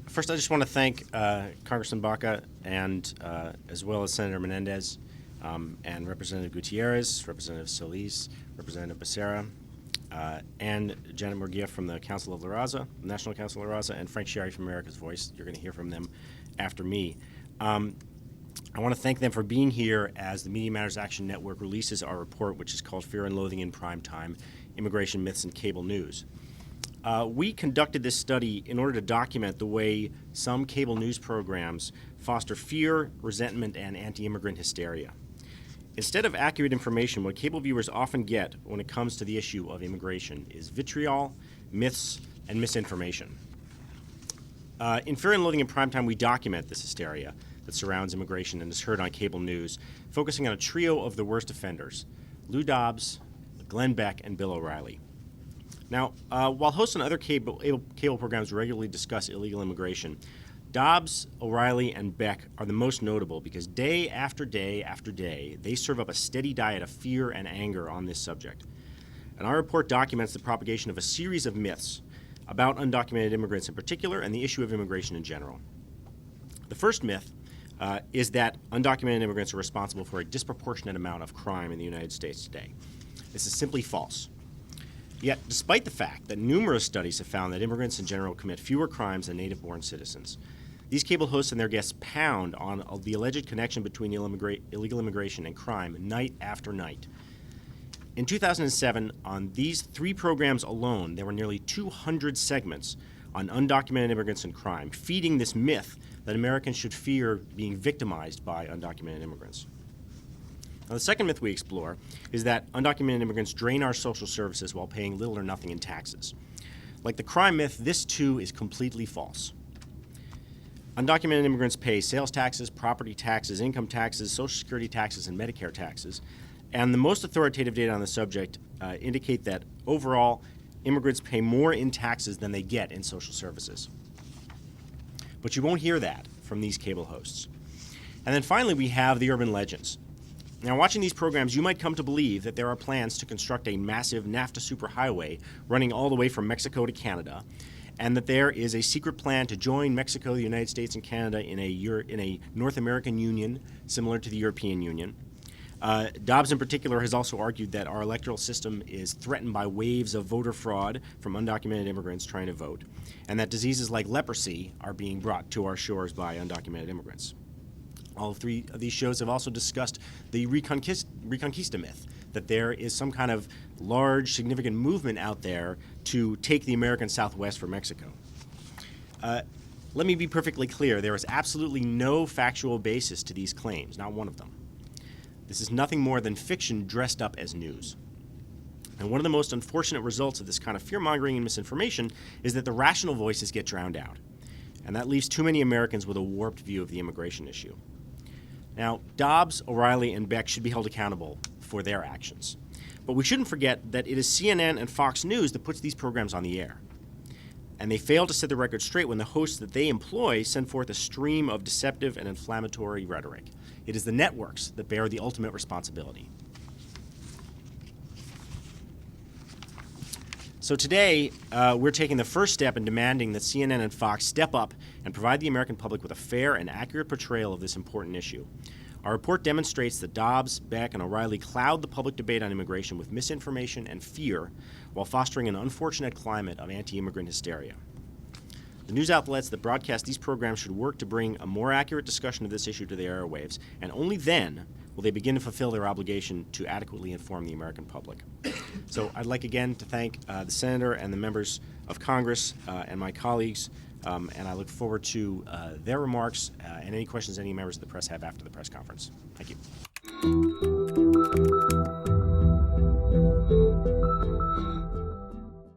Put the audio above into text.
First, I just want to thank Congressman Baca and as well as Senator Menendez and Representative Gutierrez, Representative Solis, Representative Becerra, and Janet Murguia from the Council of La Raza, National Council of La Raza, and Frank Sherry from America's Voice. You're going to hear from them after me. I want to thank them for being here as the Media Matters Action Network releases our report, which is called Fear and Loathing in Prime Time, Immigration Myths in Cable News. We conducted this study in order to document the way some cable news programs foster fear, resentment, and anti-immigrant hysteria. Instead of accurate information, what cable viewers often get when it comes to the issue of immigration is vitriol, myths, and misinformation. In Fear and Loathing in Primetime, we document this hysteria that surrounds immigration and is heard on cable news, focusing on a trio of the worst offenders: Lou Dobbs, Glenn Beck, and Bill O'Reilly. Now, while hosts on other cable programs regularly discuss illegal immigration, Dobbs, O'Reilly, and Beck are the most notable because day after day after day, they serve up a steady diet of fear and anger on this subject. And our report documents the propagation of a series of myths about undocumented immigrants in particular and the issue of immigration in general. The first myth is that undocumented immigrants are responsible for a disproportionate amount of crime in the United States today. This is simply false. Yet, despite the fact that numerous studies have found that immigrants in general commit fewer crimes than native-born citizens, these cable hosts and their guests pound on the alleged connection between illegal immigration and crime night after night. In 2007, on these 3 programs alone, there were nearly 200 segments on undocumented immigrants and crime, feeding this myth that Americans should fear being victimized by undocumented immigrants. Now, the second myth we explore is that undocumented immigrants drain our social services while paying little or nothing in taxes. Like the crime myth, this too is completely false. Undocumented immigrants pay sales taxes, property taxes, income taxes, Social Security taxes, and Medicare taxes. And the most authoritative data on the subject indicate that overall, immigrants pay more in taxes than they get in social services. But you won't hear that from these cable hosts. And then finally, we have the urban legends. Now, watching these programs, you might come to believe that there are plans to construct a massive NAFTA superhighway running all the way from Mexico to Canada, and that there is a secret plan to join Mexico, the United States, and Canada in a North American Union similar to the European Union. Dobbs in particular has also argued that our electoral system is threatened by waves of voter fraud from undocumented immigrants trying to vote, and that diseases like leprosy are being brought to our shores by undocumented immigrants. All 3 of these shows have also discussed the Reconquista myth, that there is some kind of large, significant movement out there to take the American Southwest from Mexico. Let me be perfectly clear. There is absolutely no factual basis to these claims, not one of them. This is nothing more than fiction dressed up as news. And one of the most unfortunate results of this kind of fear-mongering and misinformation is that the rational voices get drowned out. And that leaves too many Americans with a warped view of the immigration issue. Now, Dobbs, O'Reilly, and Beck should be held accountable for their actions. But we shouldn't forget that it is CNN and Fox News that puts these programs on the air. And they fail to set the record straight when the hosts that they employ send forth a stream of deceptive and inflammatory rhetoric. It is the networks that bear the ultimate responsibility. So today, we're taking the first step in demanding that CNN and Fox step up and provide the American public with a fair and accurate portrayal of this important issue. Our report demonstrates that Dobbs, Beck, and O'Reilly cloud the public debate on immigration with misinformation and fear while fostering an unfortunate climate of anti-immigrant hysteria. The news outlets that broadcast these programs should work to bring a more accurate discussion of this issue to the airwaves, and only then will they begin to fulfill their obligation to adequately inform the American public. So I'd like again to thank the Senator and the members of Congress and my colleagues, and I look forward to their remarks and any questions any members of the press have after the press conference. Thank you.